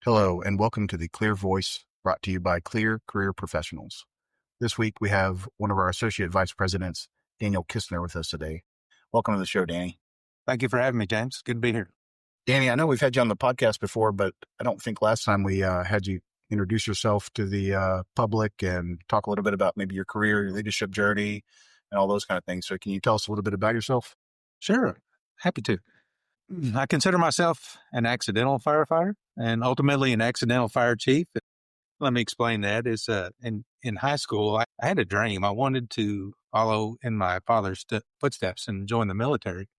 Hello, and welcome to the Clear Voice, brought to you by Clear Career Professionals. This week, we have one of our Associate Vice Presidents, Danny Kistner, with us today. Welcome to the show, Danny. Thank you for having me, James. Good to be here. Danny, I know we've had you on the podcast before, but I don't think last time we had you introduce yourself to the public and talk a little bit about maybe your career, your leadership journey, and all those kind of things. So can you tell us a little bit about yourself? Sure. Happy to. I consider myself an accidental firefighter and ultimately an accidental fire chief. Let me explain that. In high school, I had a dream. I wanted to follow in my father's footsteps and join the military.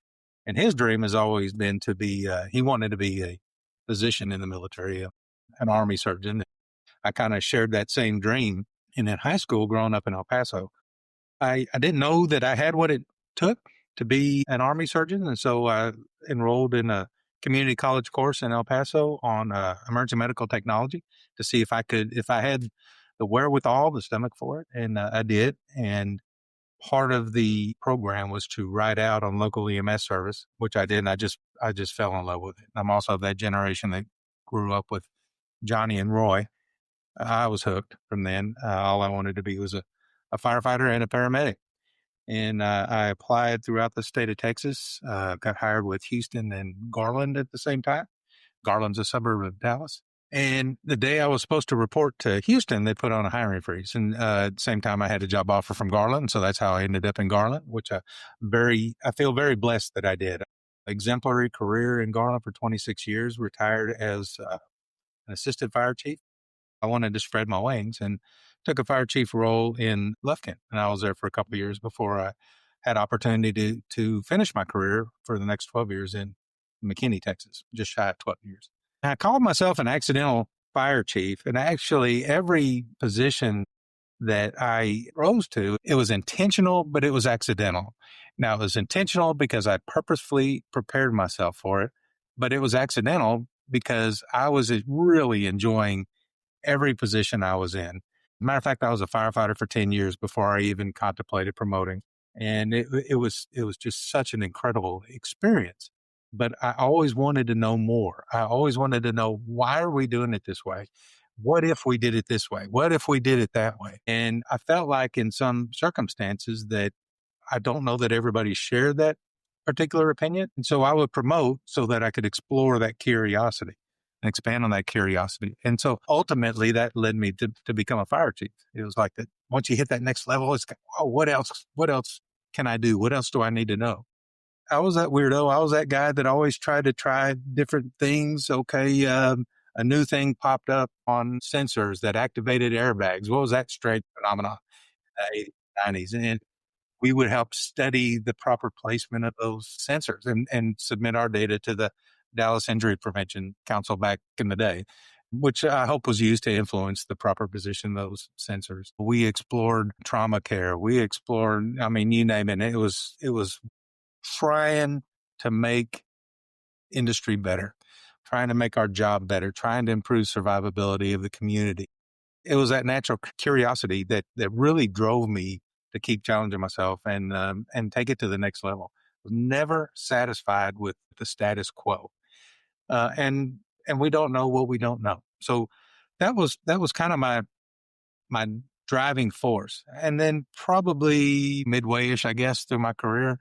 And his dream has always been to be, he wanted to be a physician in the military, an Army surgeon. I kind of shared that same dream. And in high school, growing up in El Paso, I didn't know that I had what it took to be an Army surgeon. And so I enrolled in a community college course in El Paso on emergency medical technology to see if I had the wherewithal, the stomach for it. And I did. And part of the program was to ride out on local EMS service, which I did. And I just fell in love with it. I'm also of that generation that grew up with Johnny and Roy. I was hooked from then. All I wanted to be was a firefighter and a paramedic. And I applied throughout the state of Texas, got hired with Houston and Garland at the same time. Garland's a suburb of Dallas. And the day I was supposed to report to Houston, they put on a hiring freeze. And at the same time, I had a job offer from Garland. So that's how I ended up in Garland, which I feel very blessed that I did. Exemplary career in Garland for 26 years, retired as an assistant fire chief. I wanted to spread my wings and took a fire chief role in Lufkin. And I was there for a couple of years before I had opportunity to finish my career for the next 12 years in McKinney, Texas, just shy of 12 years. And I called myself an accidental fire chief. And actually every position that I rose to, it was intentional, but it was accidental. Now it was intentional because I purposefully prepared myself for it, but it was accidental because I was really enjoying every position I was in. Matter of fact, I was a firefighter for 10 years before I even contemplated promoting. And it was just such an incredible experience. But I always wanted to know more. I always wanted to know, why are we doing it this way? What if we did it this way? What if we did it that way? And I felt like in some circumstances that I don't know that everybody shared that particular opinion. And so I would promote so that I could explore that curiosity and expand on that curiosity. And so ultimately that led me to become a fire chief. It was like that once you hit that next level, it's, oh, what else can I do? What else do I need to know? I was that weirdo. I was that guy that always tried to try different things. Okay. A new thing popped up on sensors that activated airbags. What was that strange phenomenon in the 80s, 90s? And we would help study the proper placement of those sensors and submit our data to the Dallas Injury Prevention Council back in the day, which I hope was used to influence the proper position of those sensors. We explored trauma care. We explored, you name it. It was trying to make industry better, trying to make our job better, trying to improve survivability of the community. It was that natural curiosity that really drove me to keep challenging myself and take it to the next level. I was never satisfied with the status quo. And we don't know what we don't know. So that was kind of my driving force. And then probably midway-ish, I guess, through my career,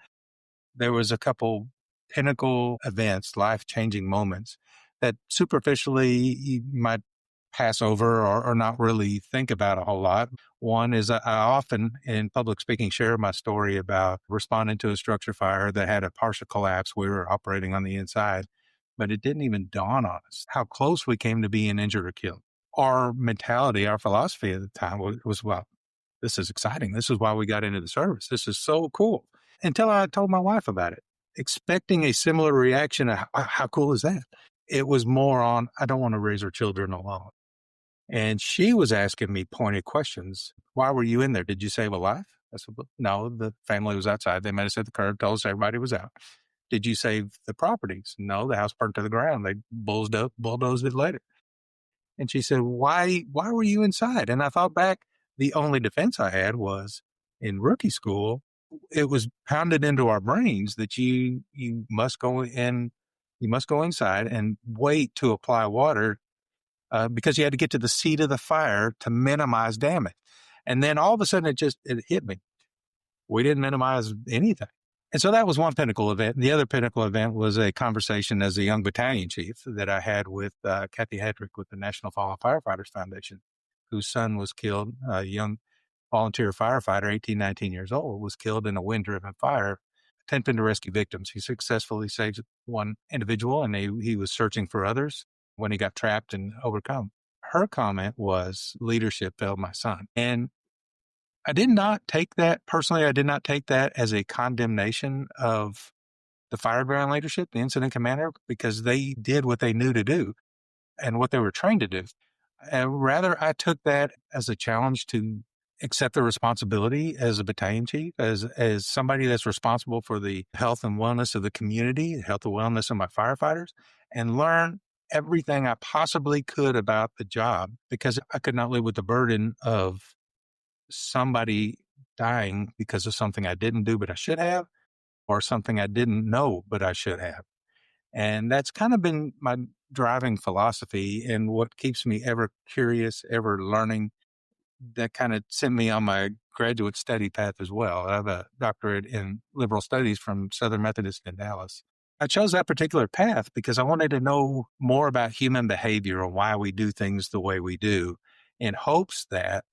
there was a couple pinnacle events, life-changing moments that superficially you might pass over or not really think about a whole lot. One is I often in public speaking share my story about responding to a structure fire that had a partial collapse. We were operating on the inside, but it didn't even dawn on us how close we came to being injured or killed. Our mentality, our philosophy at the time was, well, this is exciting. This is why we got into the service. This is so cool. Until I told my wife about it, expecting a similar reaction. How cool is that? It was more on, I don't want to raise our children alone. And she was asking me pointed questions. Why were you in there? Did you save a life? I said, no, the family was outside. They met us at the curb, told us everybody was out. Did you save the properties? No, the house burnt to the ground. They bulldozed it later. And she said, why were you inside? And I thought back, the only defense I had was in rookie school. It was pounded into our brains that you must go inside and wait to apply water because you had to get to the seat of the fire to minimize damage. And then all of a sudden it hit me. We didn't minimize anything. And so that was one pinnacle event. The other pinnacle event was a conversation as a young battalion chief that I had with Kathy Hedrick with the National Fallen Firefighters Foundation, whose son was killed, a young volunteer firefighter, 18, 19 years old, was killed in a wind-driven fire, attempting to rescue victims. He successfully saved one individual, and he was searching for others when he got trapped and overcome. Her comment was, leadership failed my son. And I did not take that personally. I did not take that as a condemnation of the fireground leadership, the incident commander, because they did what they knew to do and what they were trained to do. Rather, I took that as a challenge to accept the responsibility as a battalion chief, as somebody that's responsible for the health and wellness of the community, the health and wellness of my firefighters, and learn everything I possibly could about the job, because I could not live with the burden of somebody dying because of something I didn't do, but I should have, or something I didn't know, but I should have. And that's kind of been my driving philosophy and what keeps me ever curious, ever learning. That kind of sent me on my graduate study path as well. I have a doctorate in liberal studies from Southern Methodist in Dallas. I chose that particular path because I wanted to know more about human behavior and why we do things the way we do, in hopes that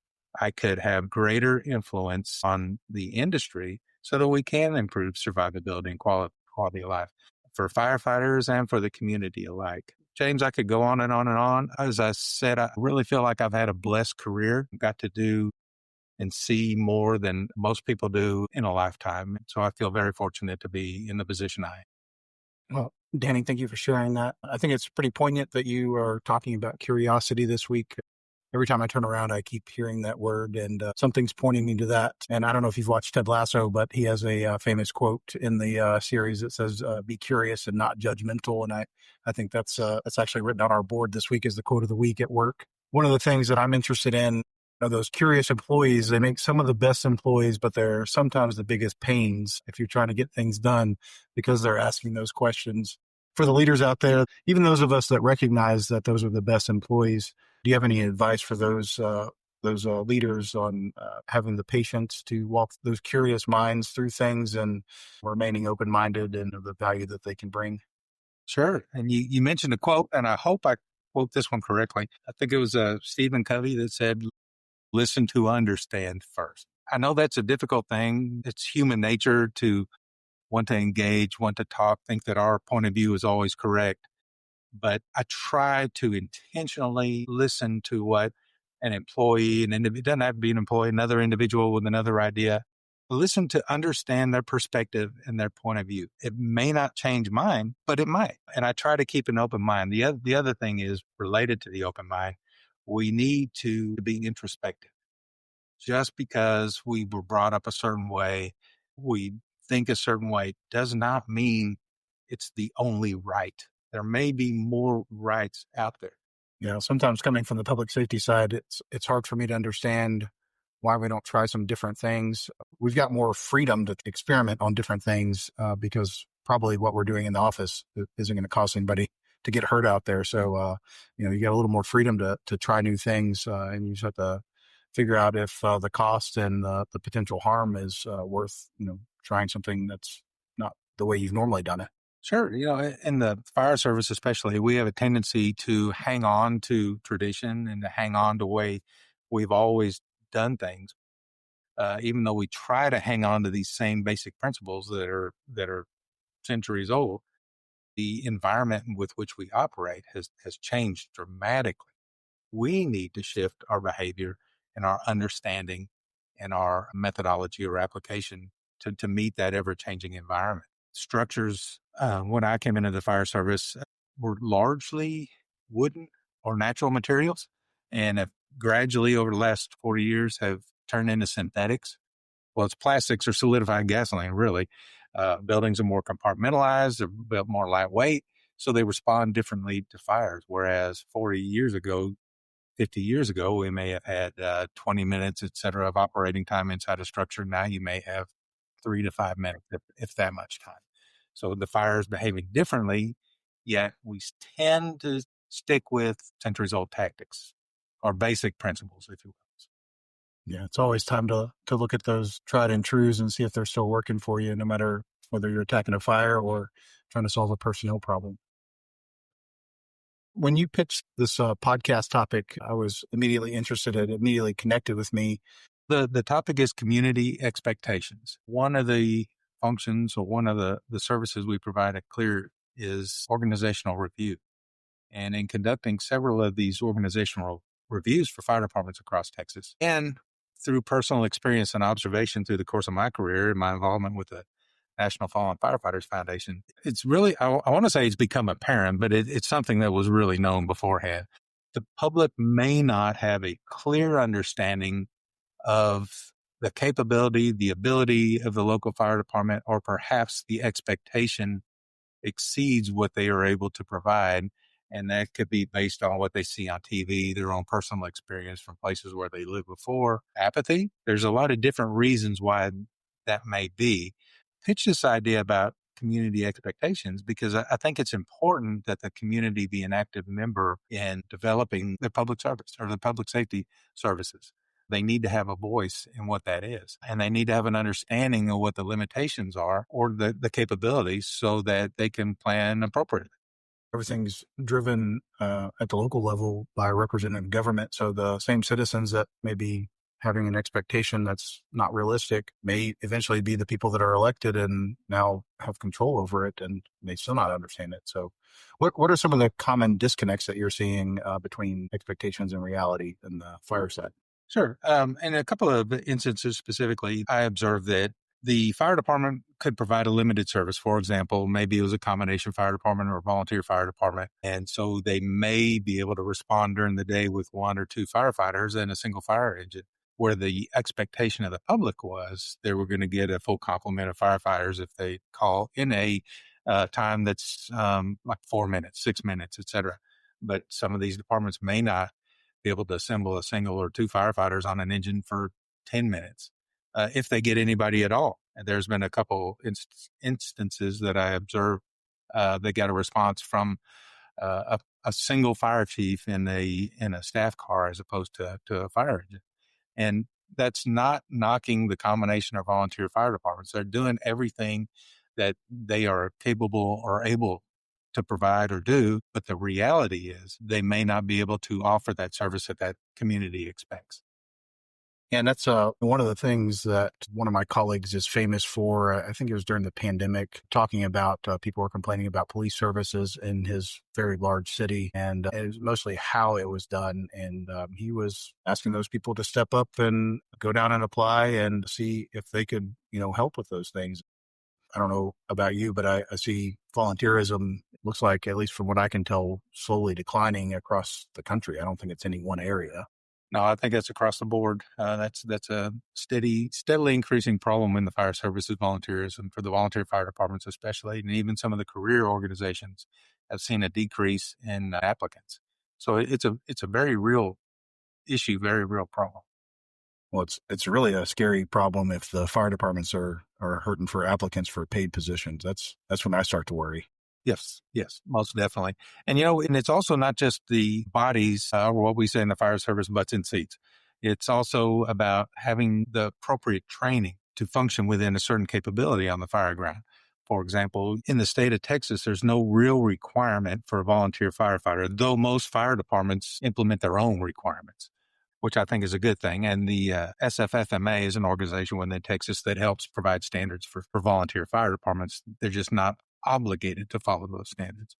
I could have greater influence on the industry so that we can improve survivability and quality of life for firefighters and for the community alike. James, I could go on and on and on. As I said, I really feel like I've had a blessed career, got to do and see more than most people do in a lifetime. So I feel very fortunate to be in the position I am. Well, Danny, thank you for sharing that. I think it's pretty poignant that you are talking about curiosity this week. Every time I turn around, I keep hearing that word, and something's pointing me to that. And I don't know if you've watched Ted Lasso, but he has a famous quote in the series that says, "Be curious and not judgmental." And I think that's actually written on our board this week as the quote of the week at work. One of the things that I'm interested in are those curious employees. They make some of the best employees, but they're sometimes the biggest pains if you're trying to get things done because they're asking those questions. For the leaders out there, even those of us that recognize that those are the best employees, do you have any advice for those leaders on having the patience to walk those curious minds through things and remaining open-minded and of the value that they can bring? Sure. And you mentioned a quote, and I hope I quote this one correctly. I think it was Stephen Covey that said, listen to understand first. I know that's a difficult thing. It's human nature to want to engage, want to talk, think that our point of view is always correct. But I try to intentionally listen to what an employee, and it doesn't have to be an employee, another individual with another idea, listen to understand their perspective and their point of view. It may not change mine, but it might. And I try to keep an open mind. The other thing is related to the open mind. We need to be introspective. Just because we were brought up a certain way, we think a certain way, does not mean it's the only right. There may be more rights out there. Yeah, sometimes coming from the public safety side, it's hard for me to understand why we don't try some different things. We've got more freedom to experiment on different things because probably what we're doing in the office isn't going to cause anybody to get hurt out there. So, you got a little more freedom to try new things, and you just have to figure out if the cost and the potential harm is worth, trying something that's not the way you've normally done it. Sure. In the fire service, especially, we have a tendency to hang on to tradition and to hang on to way we've always done things. Even though we try to hang on to these same basic principles that are centuries old, the environment with which we operate has changed dramatically. We need to shift our behavior and our understanding and our methodology or application to meet that ever-changing environment. Structures, when I came into the fire service, were largely wooden or natural materials, and have gradually over the last 40 years have turned into synthetics. Well, it's plastics or solidified gasoline, really. Buildings are more compartmentalized, they're built more lightweight, so they respond differently to fires. Whereas 40 years ago, 50 years ago, we may have had 20 minutes, et cetera, of operating time inside a structure. Now you may have 3 to 5 minutes, if that much time. So the fire is behaving differently, yet we tend to stick with centuries-old tactics or basic principles, if you will. Yeah, it's always time to look at those tried and trues and see if they're still working for you, no matter whether you're attacking a fire or trying to solve a personnel problem. When you pitched this podcast topic, I was immediately interested. It immediately connected with me. The topic is community expectations. One of the functions or one of the services we provide at Clear is organizational review. And in conducting several of these organizational reviews for fire departments across Texas, and through personal experience and observation through the course of my career and my involvement with the National Fallen Firefighters Foundation, it's really, I want to say it's become apparent, but it's something that was really known beforehand. The public may not have a clear understanding of the capability, the ability of the local fire department, or perhaps the expectation exceeds what they are able to provide. And that could be based on what they see on TV, their own personal experience from places where they lived before. Apathy. There's a lot of different reasons why that may be. Pitch this idea about community expectations because I think it's important that the community be an active member in developing the public service or the public safety services. They need to have a voice in what that is. And they need to have an understanding of what the limitations are or the capabilities so that they can plan appropriately. Everything's driven at the local level by representative government. So the same citizens that may be having an expectation that's not realistic may eventually be the people that are elected and now have control over it, and they still not understand it. So what are some of the common disconnects that you're seeing between expectations and reality in the fire side? Sure. In a couple of instances specifically, I observed that the fire department could provide a limited service. For example, maybe it was a combination fire department or a volunteer fire department. And so they may be able to respond during the day with one or two firefighters and a single fire engine, where the expectation of the public was they were going to get a full complement of firefighters if they call in a time that's like 4 minutes, 6 minutes, et cetera. But some of these departments may not be able to assemble a single or two firefighters on an engine for 10 minutes, if they get anybody at all. And there's been a couple instances that I observed they got a response from a single fire chief in a staff car as opposed to a fire engine. And that's not knocking the combination of volunteer fire departments. They're doing everything that they are capable or able to provide or do, but the reality is they may not be able to offer that service that community expects. And that's one of the things that one of my colleagues is famous for. I think it was during the pandemic, talking about people were complaining about police services in his very large city, and it was mostly how it was done. And he was asking those people to step up and go down and apply and see if they could, help with those things. I don't know about you, but I see volunteerism, looks like, at least from what I can tell, slowly declining across the country. I don't think it's any one area. No, I think that's across the board. That's a steadily increasing problem in the fire services volunteerism for the volunteer fire departments, especially, and even some of the career organizations have seen a decrease in applicants. So it's a very real issue, very real problem. Well, it's really a scary problem if the fire departments are hurting for applicants for paid positions. That's when I start to worry. Yes, most definitely. And, and it's also not just the bodies or what we say in the fire service, butts in seats. It's also about having the appropriate training to function within a certain capability on the fire ground. For example, in the state of Texas, there's no real requirement for a volunteer firefighter, though most fire departments implement their own requirements, which I think is a good thing. And the SFFMA is an organization within Texas that helps provide standards for volunteer fire departments. They're just not obligated to follow those standards,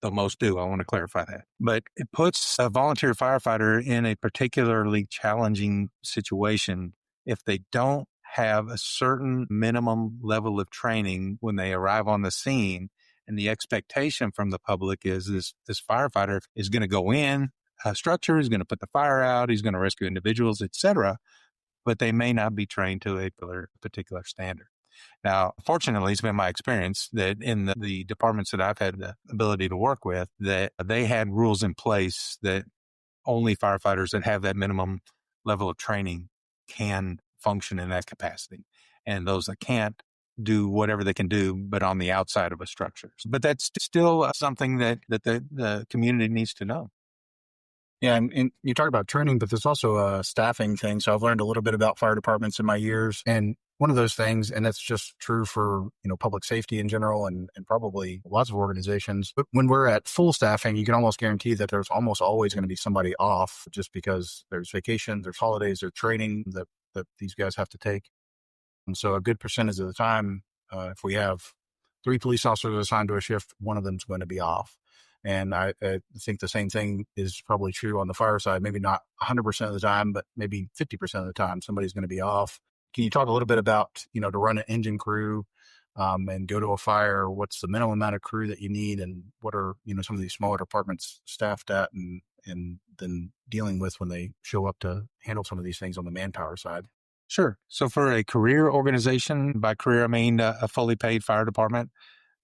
though most do. I want to clarify that. But it puts a volunteer firefighter in a particularly challenging situation if they don't have a certain minimum level of training when they arrive on the scene. And the expectation from the public is this firefighter is going to go in a structure, he's going to put the fire out, he's going to rescue individuals, etc. But they may not be trained to a particular standard. Now, fortunately, it's been my experience that in the departments that I've had the ability to work with, that they had rules in place that only firefighters that have that minimum level of training can function in that capacity. And those that can't do whatever they can do, but on the outside of a structure. But that's still something that the community needs to know. Yeah, and you talk about training, but there's also a staffing thing. So I've learned a little bit about fire departments in my years, and one of those things, and that's just true for public safety in general, and probably lots of organizations. But when we're at full staffing, you can almost guarantee that there's almost always going to be somebody off, just because there's vacation, there's holidays, there's training that these guys have to take. And so a good percentage of the time, if we have 3 police officers assigned to a shift, one of them's going to be off. And I think the same thing is probably true on the fire side. Maybe not 100% of the time, but maybe 50% of the time, somebody's going to be off. Can you talk a little bit about, to run an engine crew and go to a fire? What's the minimum amount of crew that you need, and what are some of these smaller departments staffed at, and then dealing with when they show up to handle some of these things on the manpower side? Sure. So for a career organization, by career I mean a fully paid fire department,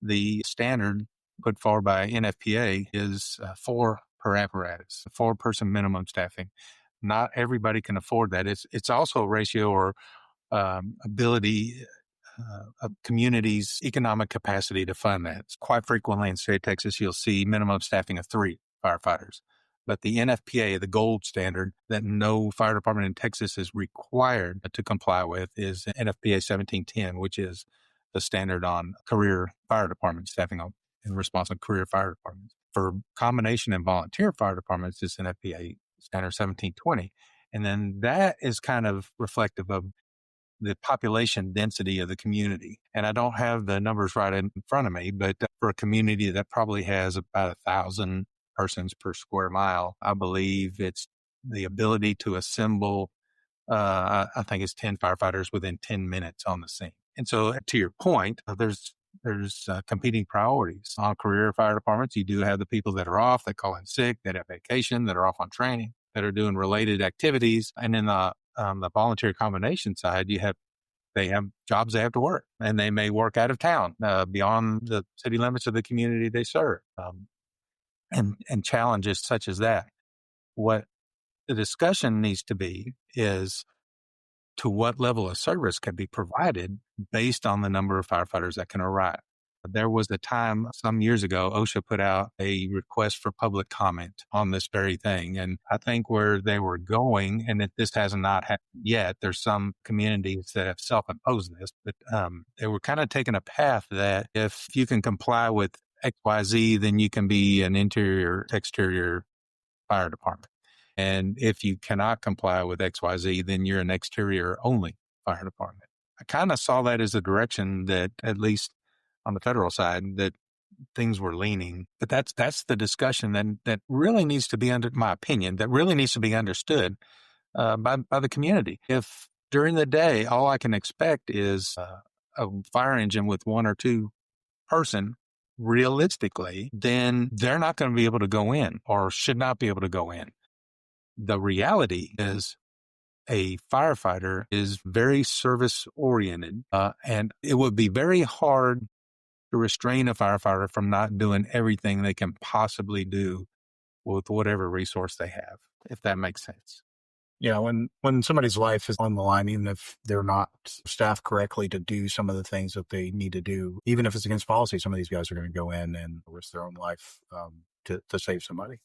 the standard put forward by NFPA is 4 per apparatus, 4-person minimum staffing. Not everybody can afford that. It's also a ratio or ability of communities' economic capacity to fund that. Quite frequently in the state of Texas, you'll see minimum staffing of 3 firefighters. But the NFPA, the gold standard that no fire department in Texas is required to comply with, is NFPA 1710, which is the standard on career fire department staffing in response to career fire departments. For combination and volunteer fire departments, it's NFPA standard 1720. And then that is kind of reflective of the population density of the community. And I don't have the numbers right in front of me, but for a community that probably has about 1,000 persons per square mile, I believe it's the ability to assemble, I think it's 10 firefighters within 10 minutes on the scene. And so to your point, there's competing priorities on career fire departments. You do have the people that are off, that call in sick, that have vacation, that are off on training, that are doing related activities. And then the volunteer combination side, they have jobs they have to work, and they may work out of town, beyond the city limits of the community they serve, and challenges such as that. What the discussion needs to be is to what level of service can be provided based on the number of firefighters that can arrive. There was a time some years ago, OSHA put out a request for public comment on this very thing. And I think where they were going, and this has not happened yet, there's some communities that have self-imposed this, but they were kind of taking a path that if you can comply with XYZ, then you can be an interior, exterior fire department. And if you cannot comply with XYZ, then you're an exterior only fire department. I kind of saw that as a direction that, at least on the federal side, that things were leaning. But that's the discussion that really needs to be, under my opinion, that really needs to be understood by the community. If during the day all I can expect is a fire engine with 1 or 2 person, realistically, then they're not going to be able to go in, or should not be able to go in. The reality is a firefighter is very service oriented, and it would be very hard to restrain a firefighter from not doing everything they can possibly do with whatever resource they have, if that makes sense. Yeah, when somebody's life is on the line, even if they're not staffed correctly to do some of the things that they need to do, even if it's against policy, some of these guys are going to go in and risk their own life to save somebody.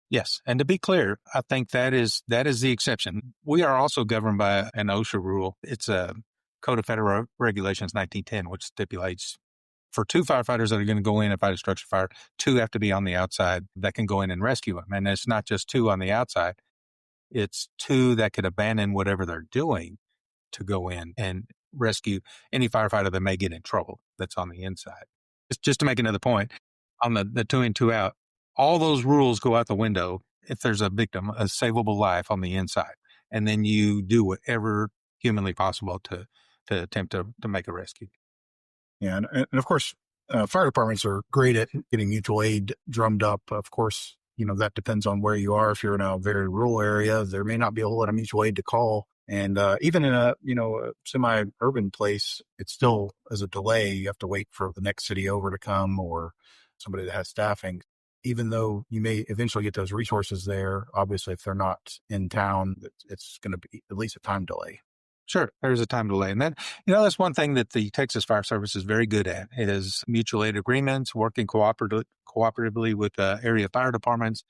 Yes. And to be clear, I think that is the exception. We are also governed by an OSHA rule. It's a Code of Federal Regulations 1910, which stipulates for 2 firefighters that are going to go in and fight a structure fire, 2 have to be on the outside that can go in and rescue them. And it's not just 2 on the outside. It's 2 that could abandon whatever they're doing to go in and rescue any firefighter that may get in trouble that's on the inside. Just to make another point, on the 2 in, 2 out, all those rules go out the window if there's a victim, a savable life on the inside. And then you do whatever humanly possible to attempt to make a rescue. Yeah, and of course, fire departments are great at getting mutual aid drummed up. Of course, that depends on where you are. If you're in a very rural area, there may not be a whole lot of mutual aid to call. And even in a semi-urban place, it still is a delay. You have to wait for the next city over to come, or somebody that has staffing. Even though you may eventually get those resources there, obviously, if they're not in town, it's going to be at least a time delay. Sure, there's a time delay. And that's one thing that the Texas Fire Service is very good at is mutual aid agreements, working cooperatively with area fire departments.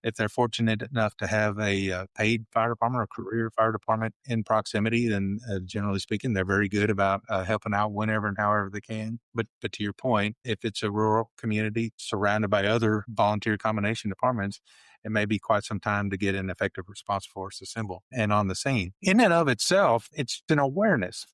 If they're fortunate enough to have a paid fire department or career fire department in proximity, then generally speaking, they're very good about helping out whenever and however they can. But to your point, if it's a rural community surrounded by other volunteer combination departments, it may be quite some time to get an effective response force assembled and on the scene. In and of itself, it's an awareness.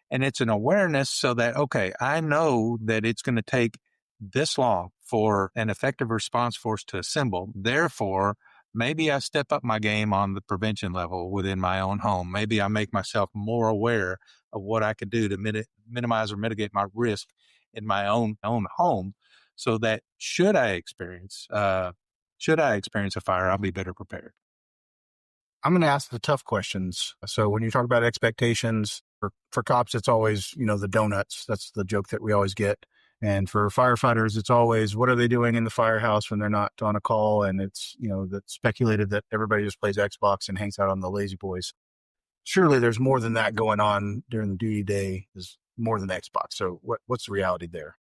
And it's an awareness so that, okay, I know that it's going to take this long for an effective response force to assemble. Therefore, maybe I step up my game on the prevention level within my own home. Maybe I make myself more aware of what I could do to minimize or mitigate my risk in my own home, so that should I experience a fire, I'll be better prepared. I'm going to ask the tough questions. So when you talk about expectations for cops, it's always, the donuts. That's the joke that we always get. And for firefighters, it's always, what are they doing in the firehouse when they're not on a call? And it's, that's speculated that everybody just plays Xbox and hangs out on the lazy boys. Surely there's more than that going on during the duty day. Is more than Xbox. So what's the reality there?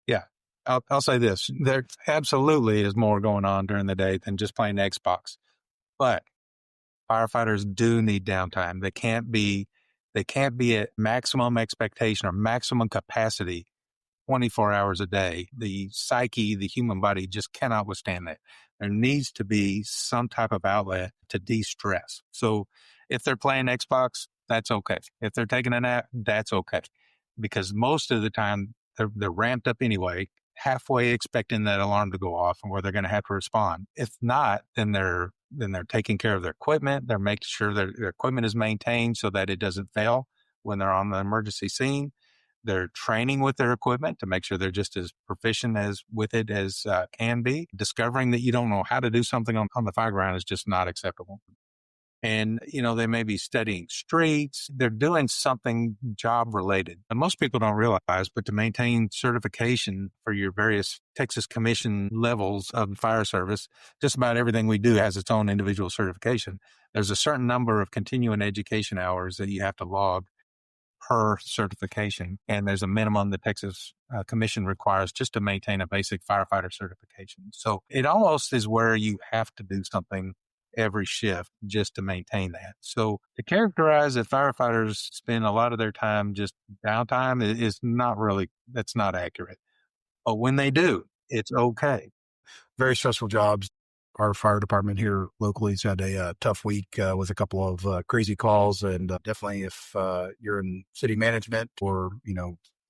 Yeah. I'll say this. There absolutely is more going on during the day than just playing Xbox. But firefighters do need downtime. They can't be at maximum expectation or maximum capacity 24 hours a day. The psyche, the human body just cannot withstand that. There needs to be some type of outlet to de-stress. So if they're playing Xbox, that's okay. If they're taking a nap, that's okay. Because most of the time they're ramped up anyway, halfway expecting that alarm to go off and where they're going to have to respond. If not, then they're taking care of their equipment. They're making sure their equipment is maintained so that it doesn't fail when they're on the emergency scene. They're training with their equipment to make sure they're just as proficient with it as can be. Discovering that you don't know how to do something on the fire ground is just not acceptable. And, they may be studying streets. They're doing something job related. And most people don't realize, but to maintain certification for your various Texas Commission levels of the fire service, just about everything we do has its own individual certification. There's a certain number of continuing education hours that you have to log per certification. And there's a minimum the Texas Commission requires just to maintain a basic firefighter certification. So it almost is where you have to do something every shift just to maintain that. So to characterize that firefighters spend a lot of their time just downtime is not really, that's not accurate. But when they do, it's okay. Very stressful jobs. Our fire department here locally has had a tough week with a couple of crazy calls. And definitely if you're in city management or,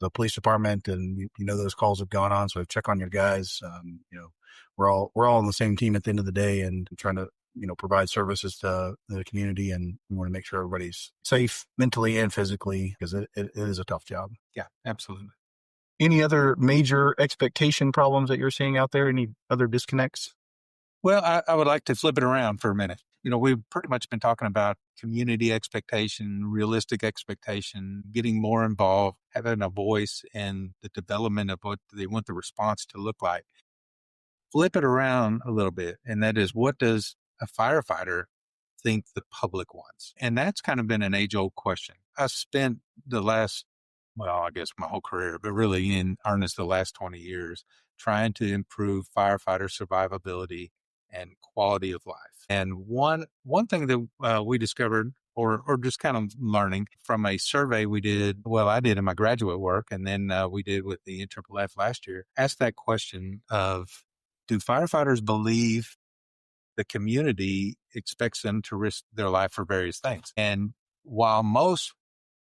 the police department and those calls have gone on. So check on your guys. We're all on the same team at the end of the day and trying to, provide services to the community. And we want to make sure everybody's safe mentally and physically because it is a tough job. Yeah, absolutely. Any other major expectation problems that you're seeing out there? Any other disconnects? Well, I would like to flip it around for a minute. We've pretty much been talking about community expectation, realistic expectation, getting more involved, having a voice in the development of what they want the response to look like. Flip it around a little bit, and that is, what does a firefighter think the public wants? And that's kind of been an age-old question. I spent I guess my whole career, but really in earnest the last 20 years, trying to improve firefighter survivability and quality of life. And one thing that we discovered, or just kind of learning from a survey we did, I did in my graduate work, and then we did with the NFFF last year, asked that question of, do firefighters believe the community expects them to risk their life for various things? And while most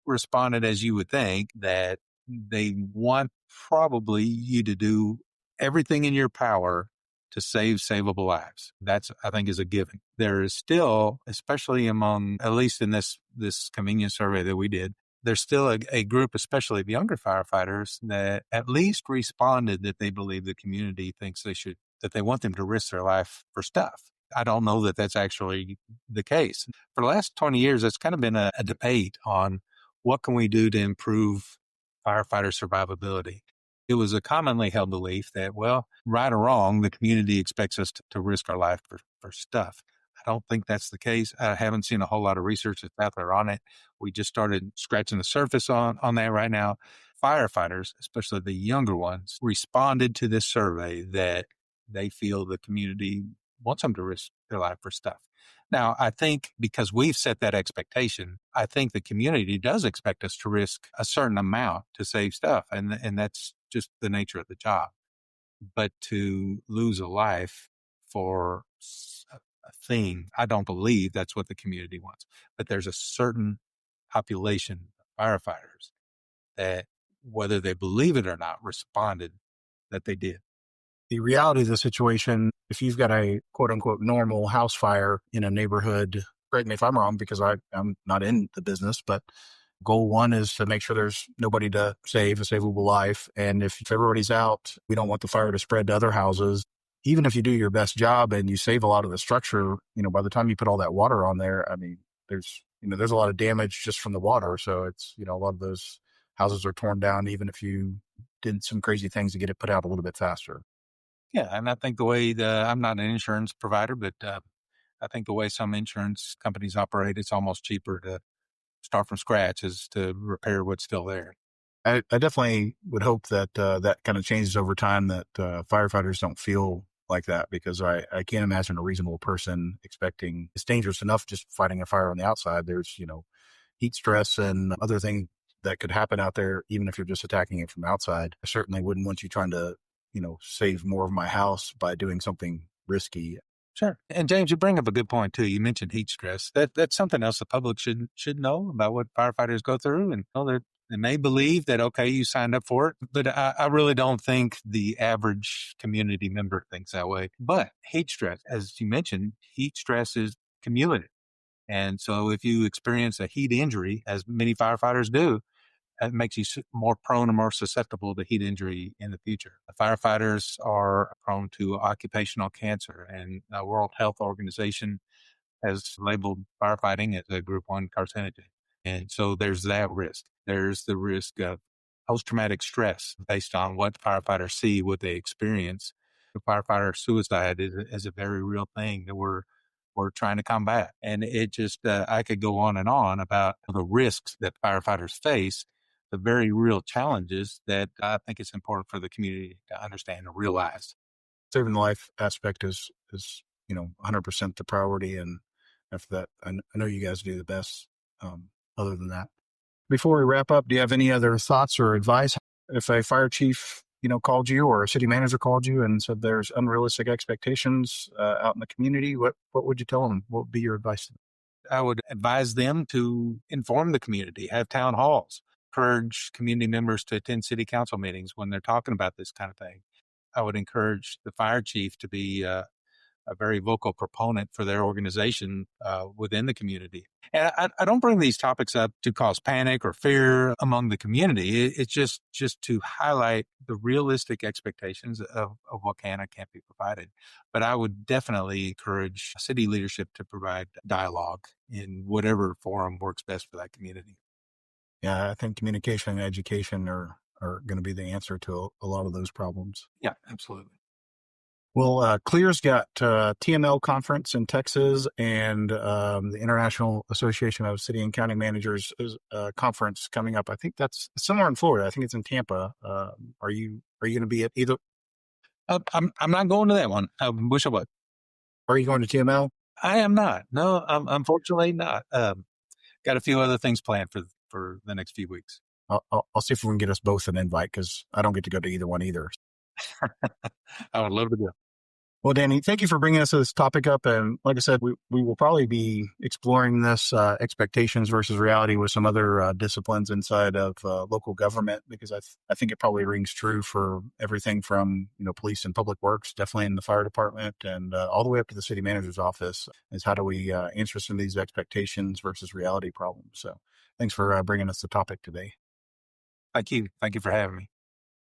responded as you would think, that they want probably you to do everything in your power to save savable lives. That's, I think, is a given. There is still, especially among, at least in this convenience survey that we did, there's still a group, especially of younger firefighters, that at least responded that they believe the community thinks that they want them to risk their life for stuff. I don't know that that's actually the case. For the last 20 years, it's kind of been a debate on what can we do to improve firefighter survivability. It was a commonly held belief that, right or wrong, the community expects us to risk our life for stuff. I don't think that's the case. I haven't seen a whole lot of research that's out there on it. We just started scratching the surface on that right now. Firefighters, especially the younger ones, responded to this survey that they feel the community wants them to risk their life for stuff. Now, I think because we've set that expectation, I think the community does expect us to risk a certain amount to save stuff. And that's just the nature of the job. But to lose a life for a thing, I don't believe that's what the community wants. But there's a certain population of firefighters that, whether they believe it or not, responded that they did. The reality of the situation, if you've got a quote unquote normal house fire in a neighborhood, correct me if I'm wrong because I'm not in the business, but goal one is to make sure there's nobody to save, a savable life. And if everybody's out, we don't want the fire to spread to other houses. Even if you do your best job and you save a lot of the structure, by the time you put all that water on there, I mean, there's a lot of damage just from the water. So it's, a lot of those houses are torn down, even if you did some crazy things to get it put out a little bit faster. Yeah, and I think the way I'm not an insurance provider, but I think the way some insurance companies operate, it's almost cheaper to start from scratch as to repair what's still there. I definitely would hope that that kind of changes over time, that firefighters don't feel like that, because I can't imagine a reasonable person expecting it's dangerous enough just fighting a fire on the outside. There's, heat stress and other things that could happen out there, even if you're just attacking it from outside. I certainly wouldn't want you trying to, save more of my house by doing something risky. Sure. And James, you bring up a good point too. You mentioned heat stress. That's something else the public should know about what firefighters go through. And they may believe that, okay, you signed up for it, but I really don't think the average community member thinks that way. But heat stress, as you mentioned, heat stress is cumulative. And so if you experience a heat injury, as many firefighters do, it makes you more prone and more susceptible to heat injury in the future. Firefighters are prone to occupational cancer, and the World Health Organization has labeled firefighting as a group 1 carcinogen. And so there's that risk. There's the risk of post-traumatic stress based on what firefighters see, what they experience. The firefighter suicide is a very real thing that we're trying to combat. And it just, I could go on and on about the risks that firefighters face, the very real challenges that I think it's important for the community to understand and realize. Saving the life aspect is 100% the priority. And after that, I know you guys do the best. Other than that, before we wrap up, do you have any other thoughts or advice? If a fire chief, called you, or a city manager called you and said there's unrealistic expectations out in the community, what would you tell them? What would be your advice to them? I would advise them to inform the community, have town halls, encourage community members to attend city council meetings when they're talking about this kind of thing. I would encourage the fire chief to be a very vocal proponent for their organization within the community. And I don't bring these topics up to cause panic or fear among the community. It's just to highlight the realistic expectations of what can and can't be provided. But I would definitely encourage city leadership to provide dialogue in whatever forum works best for that community. Yeah, I think communication and education are going to be the answer to a lot of those problems. Yeah, absolutely. Well, Clear's got TML conference in Texas, and the International Association of City and County Managers conference coming up. I think that's somewhere in Florida. I think it's in Tampa. Are you going to be at either? I'm not going to that one. I wish I would. Are you going to TML? I am not. No, unfortunately not. Got a few other things planned for the next few weeks. I'll see if we can get us both an invite, because I don't get to go to either one either. I would love to go. Well, Danny, thank you for bringing us this topic up. And like I said, we will probably be exploring this expectations versus reality with some other disciplines inside of local government, because I think it probably rings true for everything from, police and public works, definitely in the fire department, and all the way up to the city manager's office, is how do we answer some of these expectations versus reality problems. So thanks for bringing us the topic today. Thank you. Thank you for having me.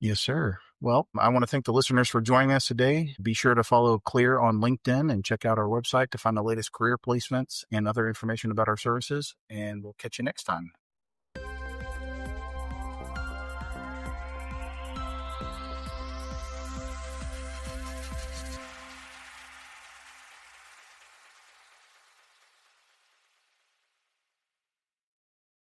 Yes, sir. Well, I want to thank the listeners for joining us today. Be sure to follow Clear on LinkedIn and check out our website to find the latest career placements and other information about our services. And we'll catch you next time.